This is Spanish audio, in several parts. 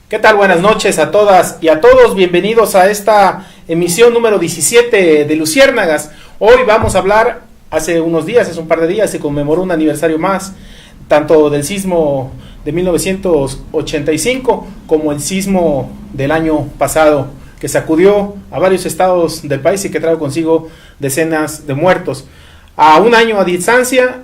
¿Qué tal? Buenas noches a todas y a todos. Bienvenidos a esta emisión número 17 de Luciérnagas. Hoy vamos a hablar, hace un par de días, se conmemoró un aniversario más, tanto del sismo de 1985 como el sismo del año pasado, que sacudió a varios estados del país y que trajo consigo decenas de muertos. A un año a distancia,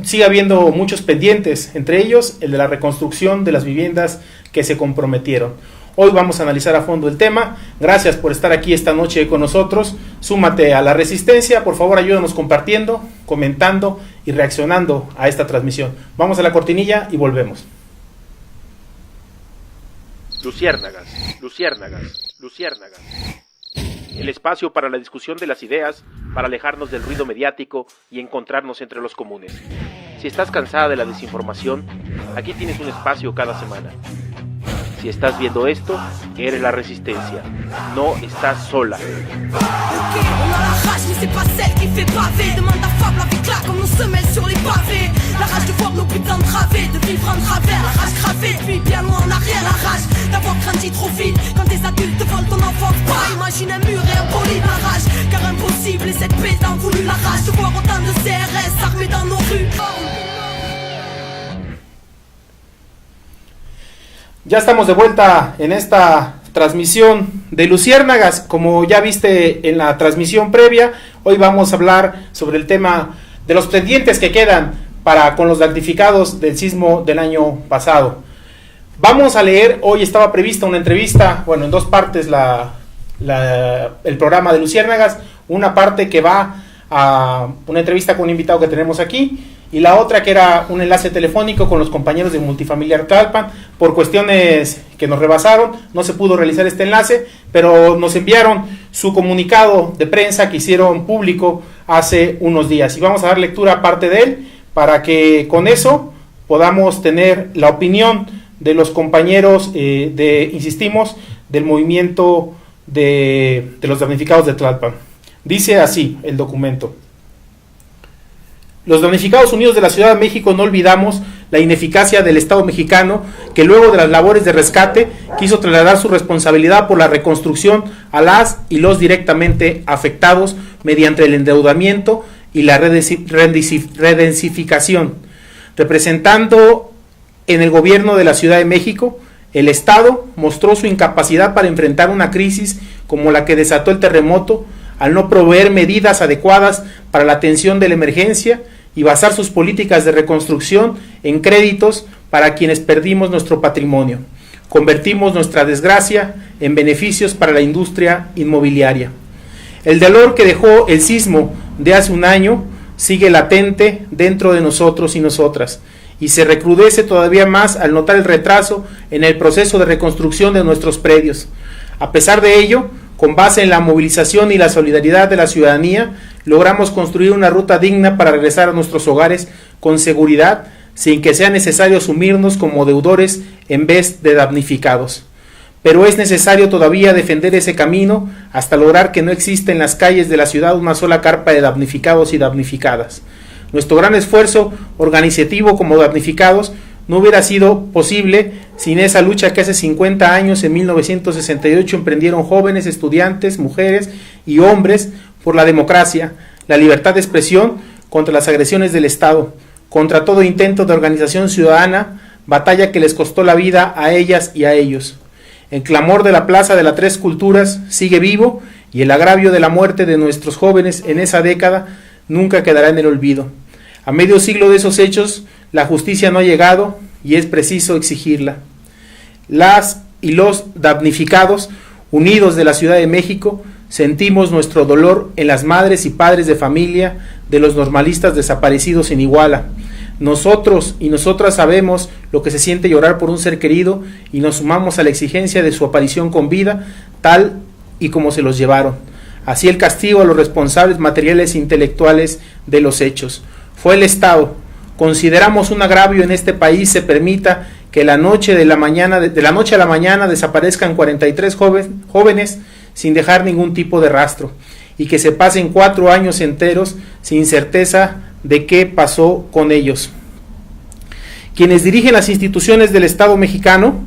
sigue habiendo muchos pendientes, entre ellos el de la reconstrucción de las viviendas que se comprometieron. Hoy vamos a analizar a fondo el tema. Gracias por estar aquí esta noche con nosotros. Súmate a la resistencia, por favor ayúdanos compartiendo, comentando y reaccionando a esta transmisión. Vamos a la cortinilla y volvemos. Luciérnagas, Luciérnagas, Luciérnagas. El espacio para la discusión de las ideas, para alejarnos del ruido mediático y encontrarnos entre los comunes. Si estás cansada de la desinformación, aquí tienes un espacio cada semana. Si estás viendo esto, eres la resistencia. No estás sola. Ya estamos de vuelta en esta transmisión de Luciérnagas. Como ya viste en la transmisión previa, hoy vamos a hablar sobre el tema de los pendientes que quedan con los damnificados del sismo del año pasado. Vamos a leer, hoy estaba prevista una entrevista, en dos partes el programa de Luciérnagas, una parte que va a una entrevista con un invitado que tenemos aquí, y la otra que era un enlace telefónico con los compañeros de Multifamiliar Tlalpan. Por cuestiones que nos rebasaron, no se pudo realizar este enlace, pero nos enviaron su comunicado de prensa que hicieron público hace unos días, y vamos a dar lectura a parte de él, para que con eso podamos tener la opinión de los compañeros, insistimos, del movimiento de los damnificados de Tlalpan. Dice así el documento: los damnificados unidos de la Ciudad de México no olvidamos la ineficacia del Estado mexicano, que luego de las labores de rescate quiso trasladar su responsabilidad por la reconstrucción a las y los directamente afectados mediante el endeudamiento y la redensificación. Representando en el gobierno de la Ciudad de México, el Estado mostró su incapacidad para enfrentar una crisis como la que desató el terremoto, al no proveer medidas adecuadas para la atención de la emergencia y basar sus políticas de reconstrucción en créditos para quienes perdimos nuestro patrimonio. Convertimos nuestra desgracia en beneficios para la industria inmobiliaria. El dolor que dejó el sismo de hace un año sigue latente dentro de nosotros y nosotras, y se recrudece todavía más al notar el retraso en el proceso de reconstrucción de nuestros predios. A pesar de ello, con base en la movilización y la solidaridad de la ciudadanía, logramos construir una ruta digna para regresar a nuestros hogares con seguridad, sin que sea necesario asumirnos como deudores en vez de damnificados. Pero es necesario todavía defender ese camino hasta lograr que no exista en las calles de la ciudad una sola carpa de damnificados y damnificadas. Nuestro gran esfuerzo organizativo como damnificados no hubiera sido posible sin esa lucha que hace 50 años, en 1968, emprendieron jóvenes, estudiantes, mujeres y hombres por la democracia, la libertad de expresión, contra las agresiones del Estado, contra todo intento de organización ciudadana, batalla que les costó la vida a ellas y a ellos. El clamor de la Plaza de las Tres Culturas sigue vivo, y el agravio de la muerte de nuestros jóvenes en esa década nunca quedará en el olvido. A medio siglo de esos hechos, la justicia no ha llegado y es preciso exigirla. Las y los damnificados unidos de la Ciudad de México sentimos nuestro dolor en las madres y padres de familia de los normalistas desaparecidos en Iguala. Nosotros y nosotras sabemos lo que se siente llorar por un ser querido y nos sumamos a la exigencia de su aparición con vida, tal y como se los llevaron. Así el castigo a los responsables materiales e intelectuales de los hechos. Fue el Estado. Consideramos un agravio en este país se permita que de la noche a la mañana desaparezcan 43 jóvenes sin dejar ningún tipo de rastro, y que se pasen 4 años enteros sin certeza de qué pasó con ellos. Quienes dirigen las instituciones del Estado mexicano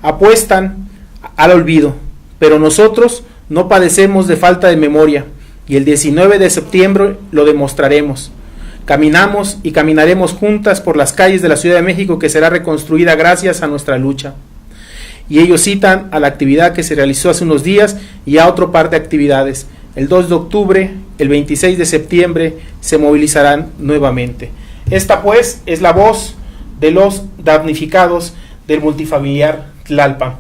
apuestan al olvido, pero nosotros no padecemos de falta de memoria, y el 19 de septiembre lo demostraremos. Caminamos y caminaremos juntas por las calles de la Ciudad de México, que será reconstruida gracias a nuestra lucha. Y ellos citan a la actividad que se realizó hace unos días y a otro par de actividades. El 2 de octubre, el 26 de septiembre se movilizarán nuevamente. Esta pues es la voz de los damnificados del multifamiliar Tlalpan.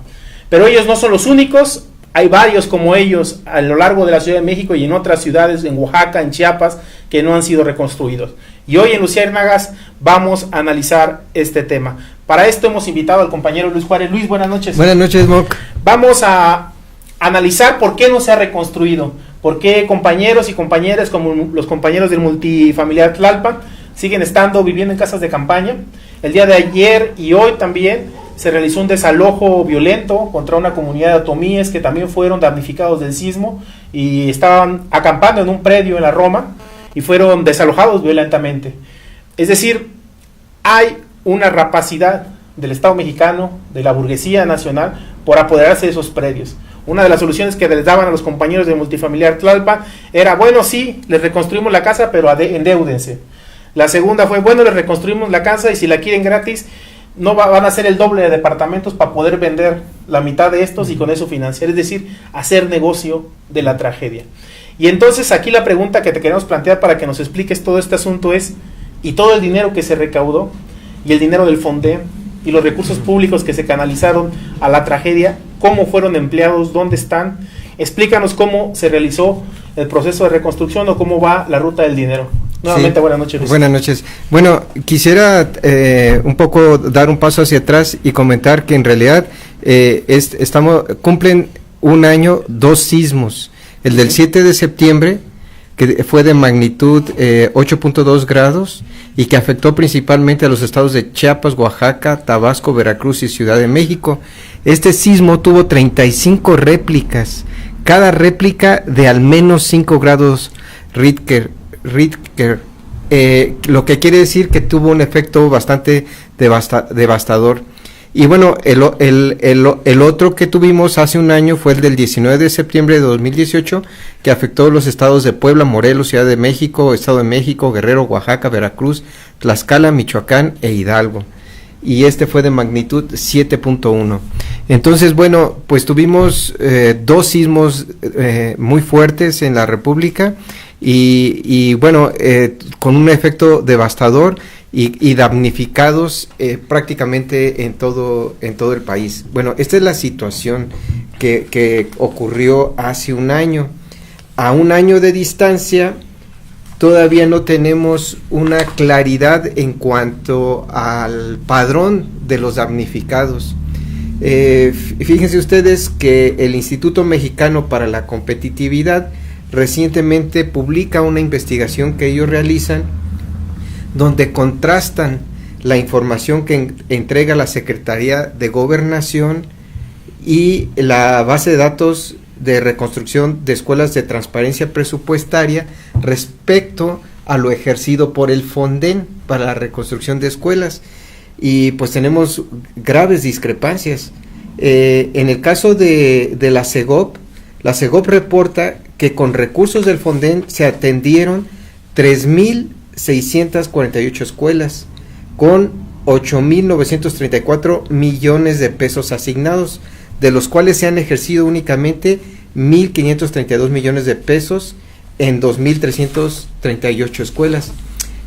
Pero ellos no son los únicos, hay varios como ellos a lo largo de la Ciudad de México y en otras ciudades, en Oaxaca, en Chiapas, que no han sido reconstruidos. Y hoy en Luciérnagas vamos a analizar este tema. Para esto hemos invitado al compañero Luis Juárez. Luis, buenas noches. Buenas noches, Moc. Vamos a analizar por qué no se ha reconstruido, por qué compañeros y compañeras como los compañeros del multifamiliar Tlalpan siguen viviendo en casas de campaña. El día de ayer y hoy también se realizó un desalojo violento contra una comunidad de otomíes que también fueron damnificados del sismo y estaban acampando en un predio en la Roma y fueron desalojados violentamente. Es decir, hay una rapacidad del Estado mexicano, de la burguesía nacional, por apoderarse de esos predios. Una de las soluciones que les daban a los compañeros de multifamiliar Tlalpan era, bueno, sí, les reconstruimos la casa, pero endéudense. La segunda fue, bueno, les reconstruimos la casa y si la quieren gratis, van a hacer el doble de departamentos para poder vender la mitad de estos y con eso financiar, es decir, hacer negocio de la tragedia. Y entonces aquí la pregunta que te queremos plantear para que nos expliques todo este asunto es, ¿y todo el dinero que se recaudó y el dinero del Fonden y los recursos públicos que se canalizaron a la tragedia, cómo fueron empleados, dónde están? Explícanos cómo se realizó el proceso de reconstrucción o cómo va la ruta del dinero. Nuevamente, sí. Buenas noches, Luis. Buenas noches. Bueno, quisiera un poco dar un paso hacia atrás y comentar que en realidad cumplen un año 2 sismos. El del 7 de septiembre, que fue de magnitud 8.2 grados y que afectó principalmente a los estados de Chiapas, Oaxaca, Tabasco, Veracruz y Ciudad de México. Este sismo tuvo 35 réplicas, cada réplica de al menos 5 grados Richter, lo que quiere decir que tuvo un efecto bastante devastador. Y bueno, el otro que tuvimos hace un año fue el del 19 de septiembre de 2018, que afectó los estados de Puebla, Morelos, Ciudad de México, Estado de México, Guerrero, Oaxaca, Veracruz, Tlaxcala, Michoacán e Hidalgo. Y este fue de magnitud 7.1. Entonces, bueno, pues tuvimos 2 sismos muy fuertes en la República y bueno, con un efecto devastador y damnificados prácticamente en todo el país. Bueno, esta es la situación que ocurrió hace un año. A un año de distancia todavía no tenemos una claridad en cuanto al padrón de los damnificados. Fíjense ustedes que el Instituto Mexicano para la Competitividad recientemente publica una investigación que ellos realizan donde contrastan la información que entrega la Secretaría de Gobernación y la base de datos de reconstrucción de escuelas de transparencia presupuestaria respecto a lo ejercido por el Fonden para la reconstrucción de escuelas, y pues tenemos graves discrepancias. En el caso de la CEGOP reporta que con recursos del Fonden se atendieron 3,648 escuelas con 8,934 millones de pesos asignados, de los cuales se han ejercido únicamente 1,532 millones de pesos en 2,338 escuelas.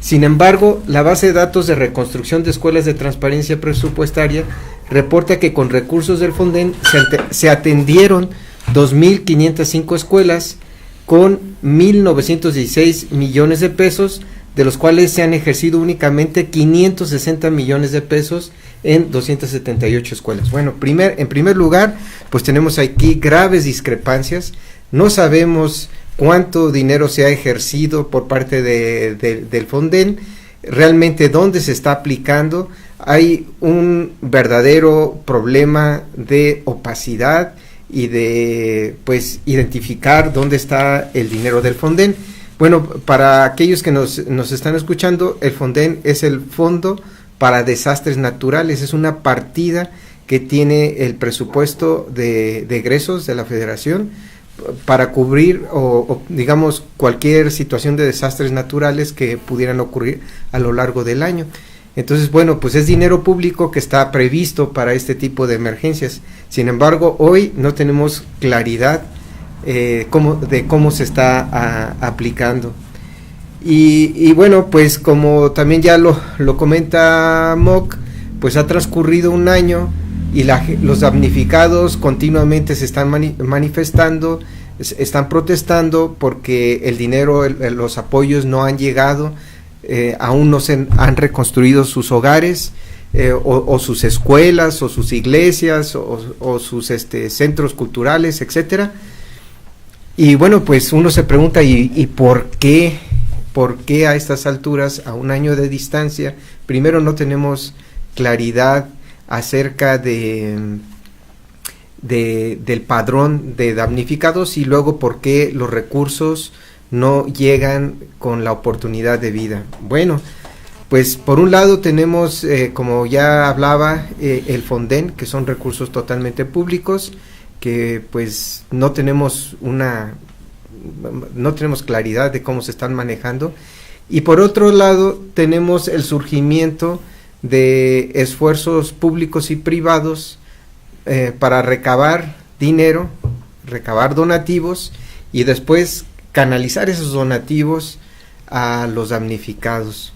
Sin embargo, la base de datos de reconstrucción de escuelas de transparencia presupuestaria reporta que con recursos del Fonden se atendieron 2,505 escuelas con 1,916 millones de pesos, de los cuales se han ejercido únicamente 560 millones de pesos en 278 escuelas. Bueno, en primer lugar, pues tenemos aquí graves discrepancias. No sabemos cuánto dinero se ha ejercido por parte del Fonden, realmente dónde se está aplicando. Hay un verdadero problema de opacidad y de pues identificar dónde está el dinero del Fonden. Bueno, para aquellos que nos están escuchando, el Fonden es el Fondo para Desastres Naturales, es una partida que tiene el presupuesto de egresos de la Federación para cubrir o digamos cualquier situación de desastres naturales que pudieran ocurrir a lo largo del año. Entonces, bueno, pues es dinero público que está previsto para este tipo de emergencias. Sin embargo, hoy no tenemos claridad de cómo se está aplicando. Y bueno, pues como también ya lo comenta Moc, pues ha transcurrido un año y los damnificados continuamente se están manifestando, están protestando porque el dinero, los apoyos no han llegado, aún no se han reconstruido sus hogares, o sus escuelas, o sus iglesias, o sus centros culturales, etcétera. Y bueno, pues uno se pregunta, ¿y por qué a estas alturas, a un año de distancia? Primero, no tenemos claridad acerca del padrón de damnificados, y luego por qué los recursos no llegan con la oportunidad de vida. Bueno, pues por un lado tenemos, como ya hablaba, el Fonden, que son recursos totalmente públicos, que pues no tenemos claridad de cómo se están manejando. Y por otro lado tenemos el surgimiento de esfuerzos públicos y privados para recabar dinero, recabar donativos y después canalizar esos donativos a los damnificados.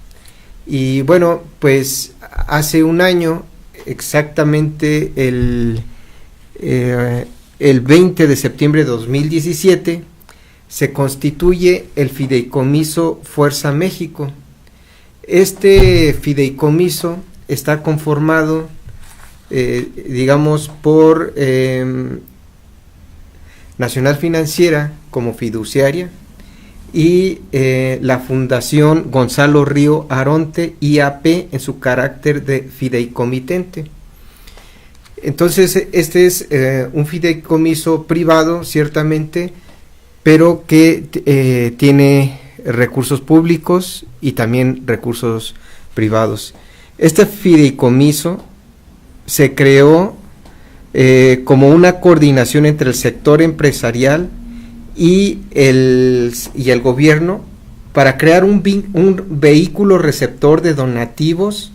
Y bueno, pues hace un año, exactamente el 20 de septiembre de 2017, se constituye el Fideicomiso Fuerza México. Este fideicomiso está conformado, digamos, por Nacional Financiera como fiduciaria y la Fundación Gonzalo Río Aronte, IAP, en su carácter de fideicomitente. Entonces, este es un fideicomiso privado, ciertamente, pero que tiene recursos públicos y también recursos privados. Este fideicomiso se creó como una coordinación entre el sector empresarial y el gobierno para crear un vehículo receptor de donativos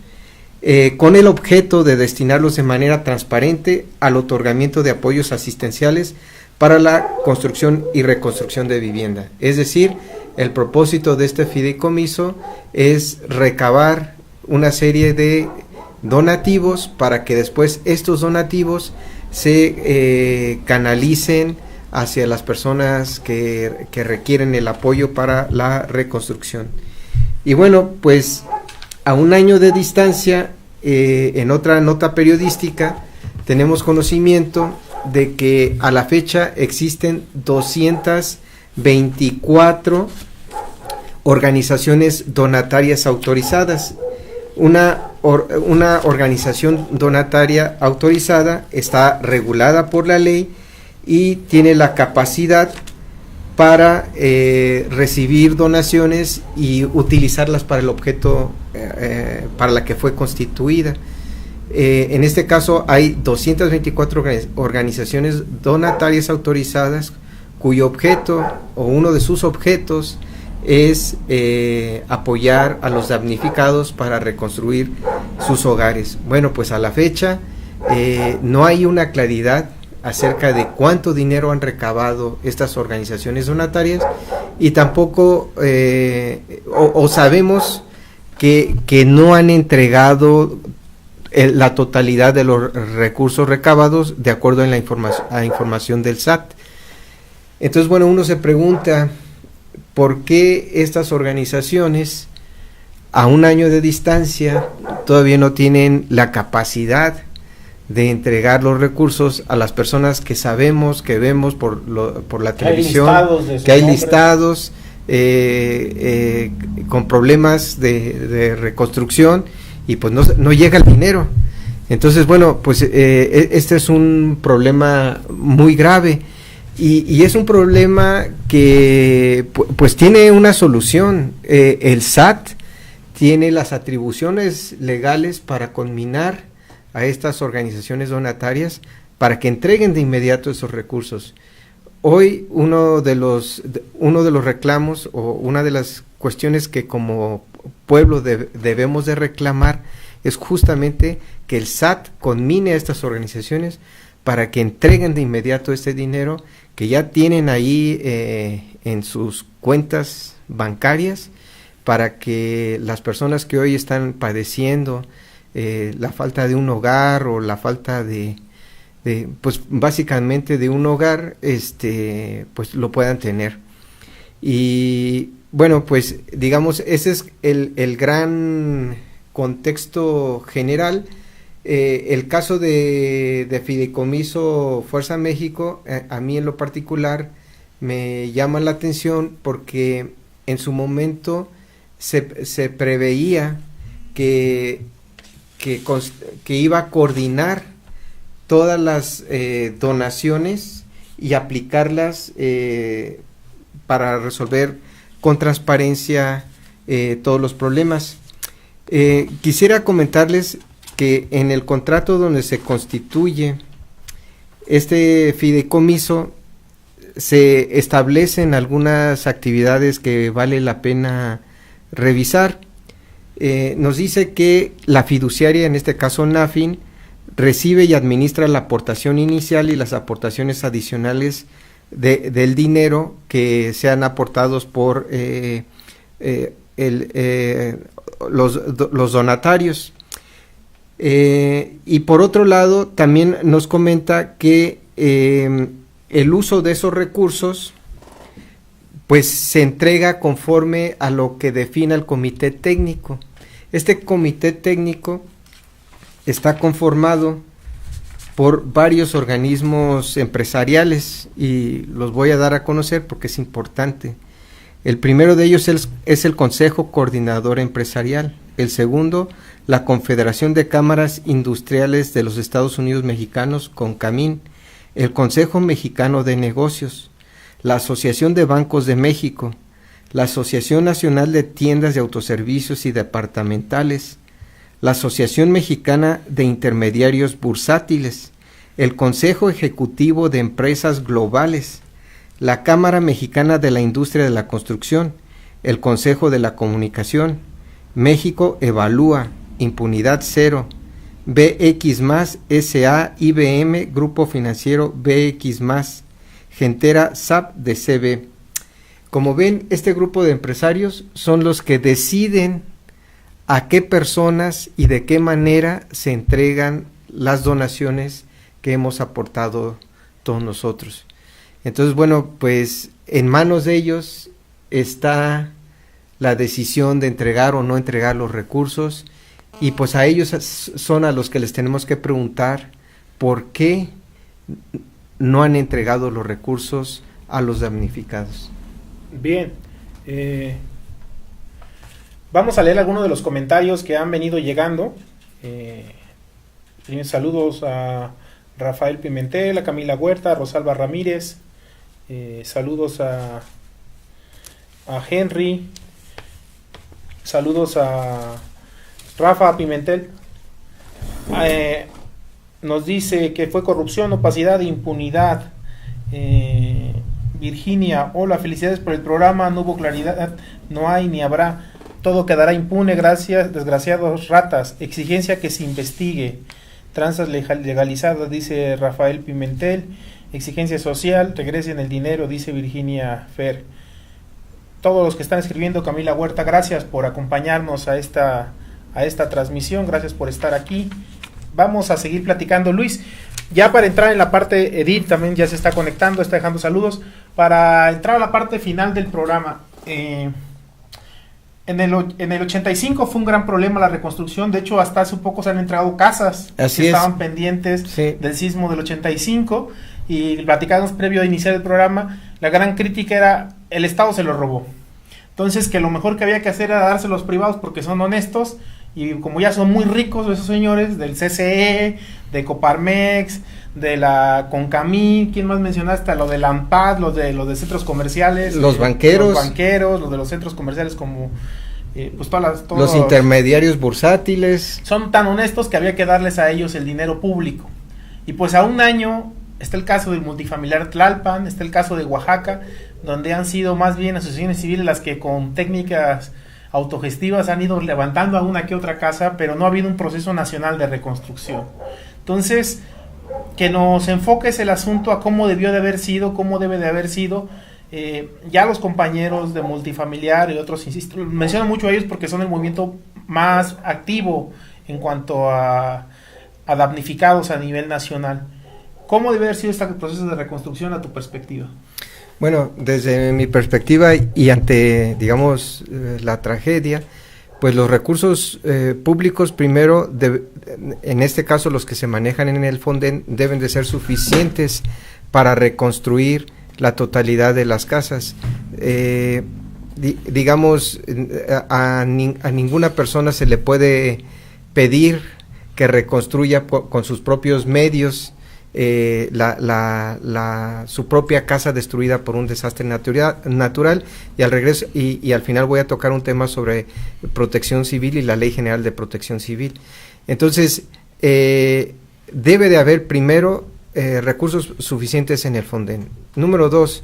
con el objeto de destinarlos de manera transparente al otorgamiento de apoyos asistenciales para la construcción y reconstrucción de vivienda. Es decir, el propósito de este fideicomiso es recabar una serie de donativos para que después estos donativos se canalicen hacia las personas que requieren el apoyo para la reconstrucción. Y bueno, pues a un año de distancia, en otra nota periodística, tenemos conocimiento de que a la fecha existen 224 organizaciones donatarias autorizadas. Una organización donataria autorizada está regulada por la ley y tiene la capacidad para recibir donaciones y utilizarlas para el objeto para la que fue constituida. En este caso hay 224 organizaciones donatarias autorizadas cuyo objeto o uno de sus objetos es apoyar a los damnificados para reconstruir sus hogares. Bueno, pues a la fecha no hay una claridad acerca de cuánto dinero han recabado estas organizaciones donatarias y tampoco sabemos que no han entregado la totalidad de los recursos recabados de acuerdo a la información del SAT. Entonces, bueno, uno se pregunta por qué estas organizaciones a un año de distancia todavía no tienen la capacidad de entregar los recursos a las personas que sabemos, que vemos por la televisión, que hay listados con problemas de reconstrucción y pues no llega el dinero. Entonces, bueno, pues este es un problema muy grave y es un problema que pues tiene una solución. El SAT tiene las atribuciones legales para conminar a estas organizaciones donatarias para que entreguen de inmediato esos recursos. Hoy uno de los reclamos o una de las cuestiones que como pueblo debemos de reclamar es justamente que el SAT conmine a estas organizaciones para que entreguen de inmediato este dinero que ya tienen ahí en sus cuentas bancarias, para que las personas que hoy están padeciendo la falta de un hogar o la falta de pues básicamente de un hogar, pues lo puedan tener. Y bueno, pues digamos, ese es el gran contexto general. El caso de Fideicomiso Fuerza México, a mí en lo particular me llama la atención porque en su momento se preveía que iba a coordinar todas las donaciones y aplicarlas para resolver con transparencia todos los problemas. Quisiera comentarles que en el contrato donde se constituye este fideicomiso se establecen algunas actividades que vale la pena revisar. Nos dice que la fiduciaria, en este caso NAFIN, recibe y administra la aportación inicial y las aportaciones adicionales del dinero que sean aportados por los donatarios. Y por otro lado, también nos comenta que el uso de esos recursos pues se entrega conforme a lo que defina el comité técnico. Este comité técnico está conformado por varios organismos empresariales y los voy a dar a conocer porque es importante. El primero de ellos es el Consejo Coordinador Empresarial. El segundo, la Confederación de Cámaras Industriales de los Estados Unidos Mexicanos, CONCAMIN. El Consejo Mexicano de Negocios, la Asociación de Bancos de México, la Asociación Nacional de Tiendas de Autoservicios y Departamentales, la Asociación Mexicana de Intermediarios Bursátiles, el Consejo Ejecutivo de Empresas Globales, la Cámara Mexicana de la Industria de la Construcción, el Consejo de la Comunicación, México Evalúa, Impunidad Cero, BX+, SA, IBM, Grupo Financiero BX+, Gentera, SAP de CB. Como ven, este grupo de empresarios son los que deciden a qué personas y de qué manera se entregan las donaciones que hemos aportado todos nosotros. Entonces, bueno, pues en manos de ellos está la decisión de entregar o no entregar los recursos, y pues a ellos son a los que les tenemos que preguntar por qué no han entregado los recursos a los damnificados. Bien, vamos a leer algunos de los comentarios que han venido llegando. Saludos a Rafael Pimentel, a Camila Huerta, a Rosalba Ramírez, saludos a Henry, saludos a Rafa Pimentel. Nos dice que fue corrupción, opacidad e impunidad. Virginia, hola, felicidades por el programa, no hubo claridad, no hay ni habrá, todo quedará impune, gracias, desgraciados ratas, exigencia que se investigue, tranzas legalizadas, dice Rafael Pimentel, exigencia social, regresen el dinero, dice Virginia Fer. Todos los que están escribiendo, Camila Huerta, gracias por acompañarnos a esta transmisión, gracias por estar aquí. Vamos a seguir platicando. Luis, ya para entrar en la parte, Edith también ya se está conectando, está dejando saludos, para entrar a la parte final del programa. En el 85 fue un gran problema la reconstrucción, de hecho hasta hace poco se han entregado casas que estaban pendientes del sismo del 85, y platicamos previo a iniciar el programa, la gran crítica era, el Estado se lo robó, entonces que lo mejor que había que hacer era dárselo a los privados porque son honestos, y como ya son muy ricos esos señores, del CCE, de Coparmex, de la Concamí, ¿quién más mencionaste? Lo de la AMPAD, los de centros comerciales, los banqueros, los de los centros comerciales como pues los intermediarios bursátiles son tan honestos que había que darles a ellos el dinero público. Y pues a un año está el caso del multifamiliar Tlalpan, está el caso de Oaxaca, donde han sido más bien asociaciones civiles las que con técnicas autogestivas han ido levantando a una que otra casa, pero no ha habido un proceso nacional de reconstrucción. Entonces, que nos enfoques el asunto a cómo debió de haber sido, cómo debe de haber sido. Ya los compañeros de multifamiliar y otros, insisto, menciono mucho a ellos porque son el movimiento más activo en cuanto a damnificados a nivel nacional. ¿Cómo debe haber sido este proceso de reconstrucción a tu perspectiva? Bueno, desde mi perspectiva y ante, digamos, la tragedia, pues los recursos públicos primero, en este caso los que se manejan en el Fonden, deben de ser suficientes para reconstruir la totalidad de las casas. Digamos, a ninguna persona se le puede pedir que reconstruya con sus propios medios su propia casa destruida por un desastre natural, y al regreso y al final voy a tocar un tema sobre protección civil y la Ley General de Protección Civil. Entonces, debe de haber primero recursos suficientes en el Fonden. Número 2,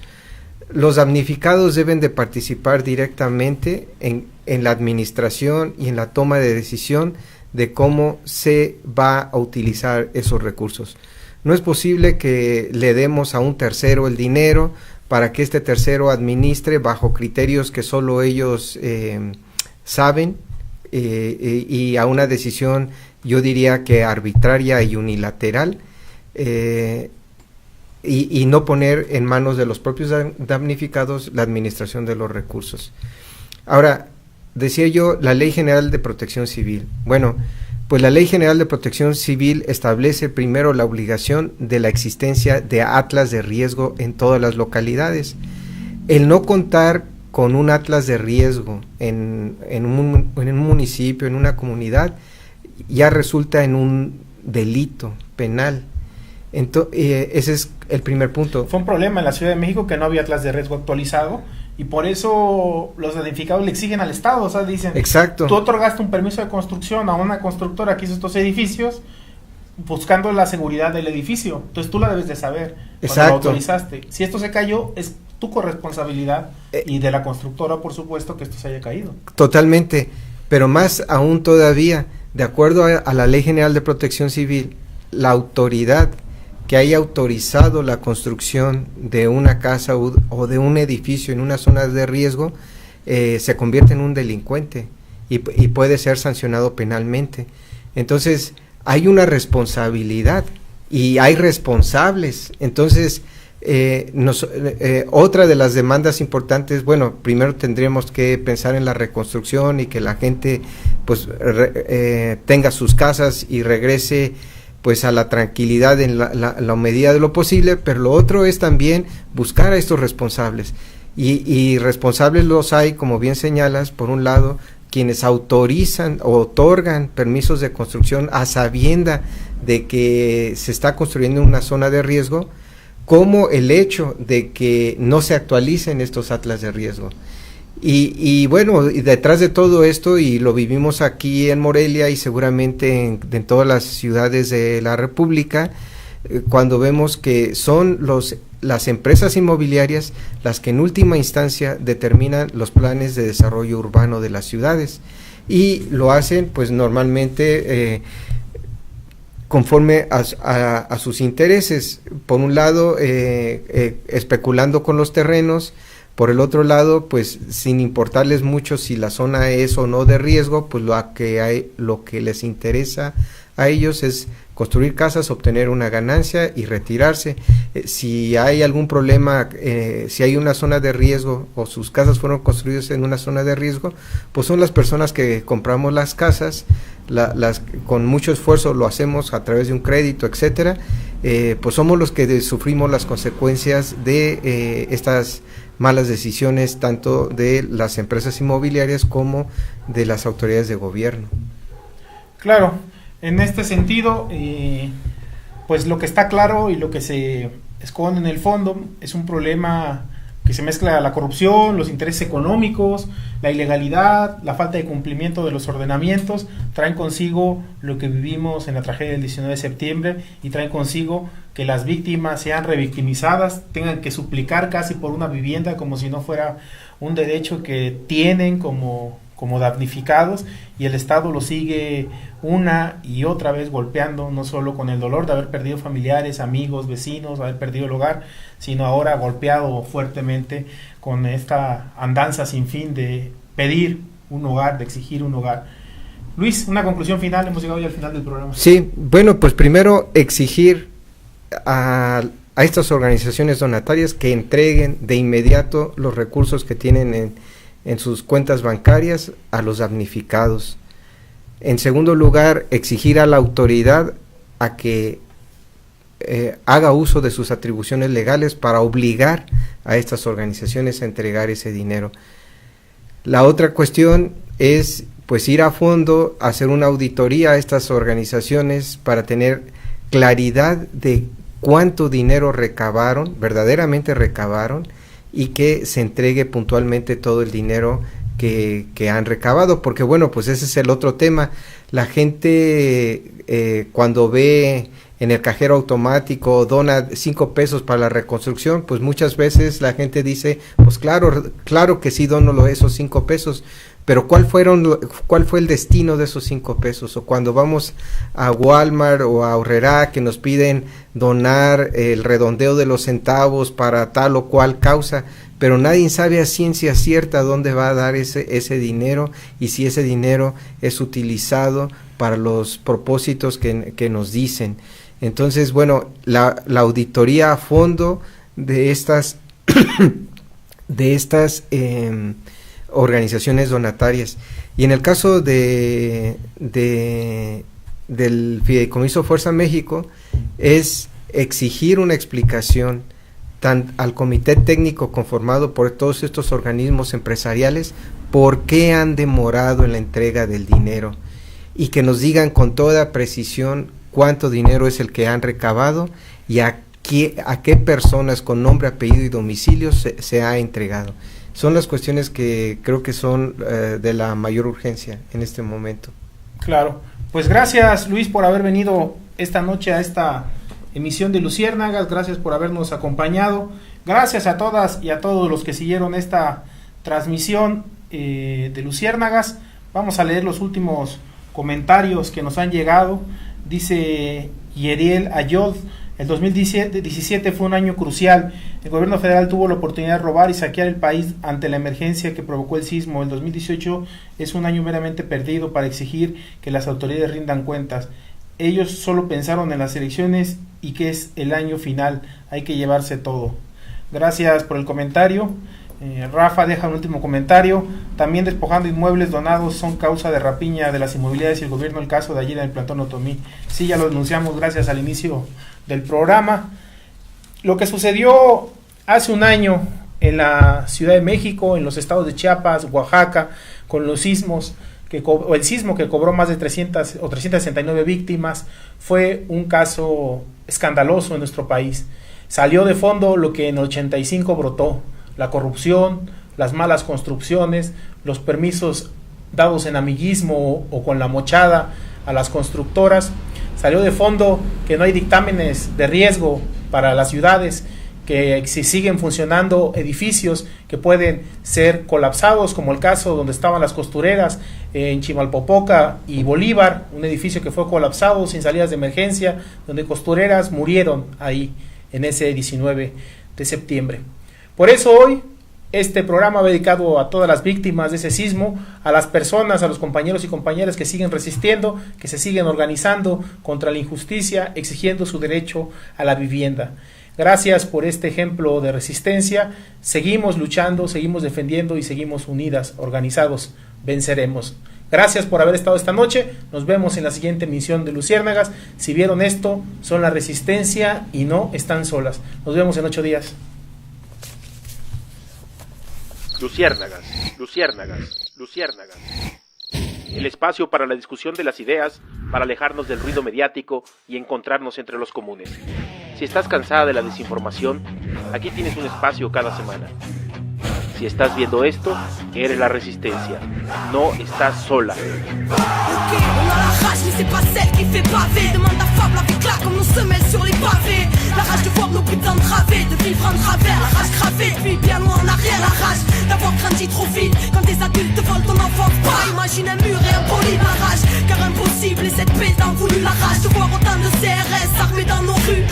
los damnificados deben de participar directamente en la administración y en la toma de decisión de cómo se va a utilizar esos recursos. No es posible que le demos a un tercero el dinero para que este tercero administre bajo criterios que solo ellos saben y a una decisión, yo diría que arbitraria y unilateral, y no poner en manos de los propios damnificados la administración de los recursos. Ahora, decía yo, la Ley General de Protección Civil. Bueno, pues la Ley General de Protección Civil establece primero la obligación de la existencia de atlas de riesgo en todas las localidades. El no contar con un atlas de riesgo en un municipio, en una comunidad, ya resulta en un delito penal. Ese es el primer punto. Fue un problema en la Ciudad de México que no había atlas de riesgo actualizado, y por eso los damnificados le exigen al Estado, o sea, dicen, exacto, tú otorgaste un permiso de construcción a una constructora que hizo estos edificios buscando la seguridad del edificio, entonces tú la debes de saber cuando lo autorizaste. Si esto se cayó, es tu corresponsabilidad y de la constructora, por supuesto, que esto se haya caído. Totalmente, pero más aún todavía, de acuerdo a la Ley General de Protección Civil, la autoridad que haya autorizado la construcción de una casa o de un edificio en una zona de riesgo, se convierte en un delincuente y puede ser sancionado penalmente. Entonces, hay una responsabilidad y hay responsables. Entonces, otra de las demandas importantes, bueno, primero tendríamos que pensar en la reconstrucción y que la gente pues tenga sus casas y regrese pues a la tranquilidad en la medida de lo posible, pero lo otro es también buscar a estos responsables, y responsables los hay, como bien señalas, por un lado, quienes autorizan o otorgan permisos de construcción a sabienda de que se está construyendo en una zona de riesgo, como el hecho de que no se actualicen estos atlas de riesgo. Y bueno, y detrás de todo esto, y lo vivimos aquí en Morelia y seguramente en todas las ciudades de la República, cuando vemos que son las empresas inmobiliarias las que en última instancia determinan los planes de desarrollo urbano de las ciudades, y lo hacen pues normalmente conforme a sus intereses, por un lado especulando con los terrenos, por el otro lado, pues sin importarles mucho si la zona es o no de riesgo, pues lo que les interesa a ellos es construir casas, obtener una ganancia y retirarse. Si hay algún problema, si hay una zona de riesgo o sus casas fueron construidas en una zona de riesgo, pues son las personas que compramos las casas, con mucho esfuerzo lo hacemos a través de un crédito, etcétera, pues somos los que sufrimos las consecuencias de estas malas decisiones, tanto de las empresas inmobiliarias como de las autoridades de gobierno. Claro, en este sentido, pues lo que está claro y lo que se esconde en el fondo es un problema que se mezcla la corrupción, los intereses económicos, la ilegalidad, la falta de cumplimiento de los ordenamientos, traen consigo lo que vivimos en la tragedia del 19 de septiembre y traen consigo que las víctimas sean revictimizadas, tengan que suplicar casi por una vivienda como si no fuera un derecho que tienen como damnificados, y el Estado lo sigue una y otra vez golpeando, no solo con el dolor de haber perdido familiares, amigos, vecinos, haber perdido el hogar, sino ahora golpeado fuertemente con esta andanza sin fin de pedir un hogar, de exigir un hogar. Luis, una conclusión final, hemos llegado ya al final del programa. Sí, bueno, pues primero exigir a estas organizaciones donatarias que entreguen de inmediato los recursos que tienen en sus cuentas bancarias a los damnificados. En segundo lugar, exigir a la autoridad a que haga uso de sus atribuciones legales para obligar a estas organizaciones a entregar ese dinero. La otra cuestión es pues ir a fondo, hacer una auditoría a estas organizaciones para tener claridad de cuánto dinero recabaron, verdaderamente recabaron, y que se entregue puntualmente todo el dinero que han recabado, porque bueno, pues ese es el otro tema. La gente cuando ve en el cajero automático dona 5 pesos para la reconstrucción, pues muchas veces la gente dice, pues claro que sí dono esos 5 pesos, pero ¿cuál fue el destino de esos 5 pesos? O cuando vamos a Walmart o a Aurrerá que nos piden donar el redondeo de los centavos para tal o cual causa, pero nadie sabe a ciencia cierta dónde va a dar ese dinero y si ese dinero es utilizado para los propósitos que nos dicen. Entonces, bueno, la auditoría a fondo de estas organizaciones donatarias. Y en el caso del Fideicomiso Fuerza México, es exigir una explicación al comité técnico conformado por todos estos organismos empresariales, por qué han demorado en la entrega del dinero, y que nos digan con toda precisión cuánto dinero es el que han recabado y a qué personas con nombre, apellido y domicilio se ha entregado. Son las cuestiones que creo que son de la mayor urgencia en este momento. Claro, pues gracias Luis por haber venido esta noche a esta emisión de Luciérnagas, gracias por habernos acompañado, gracias a todas y a todos los que siguieron esta transmisión de Luciérnagas. Vamos a leer los últimos comentarios que nos han llegado. Dice Yeriel Ayod: el 2017 fue un año crucial. El gobierno federal tuvo la oportunidad de robar y saquear el país ante la emergencia que provocó el sismo. El 2018 es un año meramente perdido para exigir que las autoridades rindan cuentas. Ellos solo pensaron en las elecciones y que es el año final. Hay que llevarse todo. Gracias por el comentario. Rafa deja un último comentario: también despojando inmuebles donados son causa de rapiña de las inmobiliarias y el gobierno, el caso de ayer en el Plantón Otomí. Sí, ya lo denunciamos gracias al inicio del programa. Lo que sucedió hace un año en la Ciudad de México, en los estados de Chiapas, Oaxaca, con los sismos, el sismo que cobró más de 369 víctimas, fue un caso escandaloso en nuestro país. Salió de fondo lo que en el 85 brotó: la corrupción, las malas construcciones, los permisos dados en amiguismo o con la mochada a las constructoras. Salió de fondo que no hay dictámenes de riesgo para las ciudades, que si siguen funcionando edificios que pueden ser colapsados, como el caso donde estaban las costureras en Chimalpopoca y Bolívar, un edificio que fue colapsado sin salidas de emergencia, donde costureras murieron ahí en ese 19 de septiembre. Por eso hoy este programa va dedicado a todas las víctimas de ese sismo, a las personas, a los compañeros y compañeras que siguen resistiendo, que se siguen organizando contra la injusticia, exigiendo su derecho a la vivienda. Gracias por este ejemplo de resistencia. Seguimos luchando, seguimos defendiendo y seguimos unidas, organizados. Venceremos. Gracias por haber estado esta noche. Nos vemos en la siguiente emisión de Luciérnagas. Si vieron esto, son la resistencia y no están solas. Nos vemos en 8 días. Luciérnagas, Luciérnagas, Luciérnagas. El espacio para la discusión de las ideas, para alejarnos del ruido mediático y encontrarnos entre los comunes. Si Si estás cansada de la desinformación, aquí tienes un espacio cada semana. Si estás viendo esto, eres la resistencia. No estás sola. Ok, on a la rage, mais c'est pas celle qui fait baver. Demande à Fable avec là comme nos semelles sur les pavés. La rage de voir nos putains de travées, de vivre en travers. La rage gravée, puis bien loin en arrière. La rage d'avoir grandi trop vite. Quand des adultes volent ton enfance, pas imagine un mur et un poli. La rage, car impossible et cette paix t'en voulu. La rage de voir autant de CRS armés dans nos rues.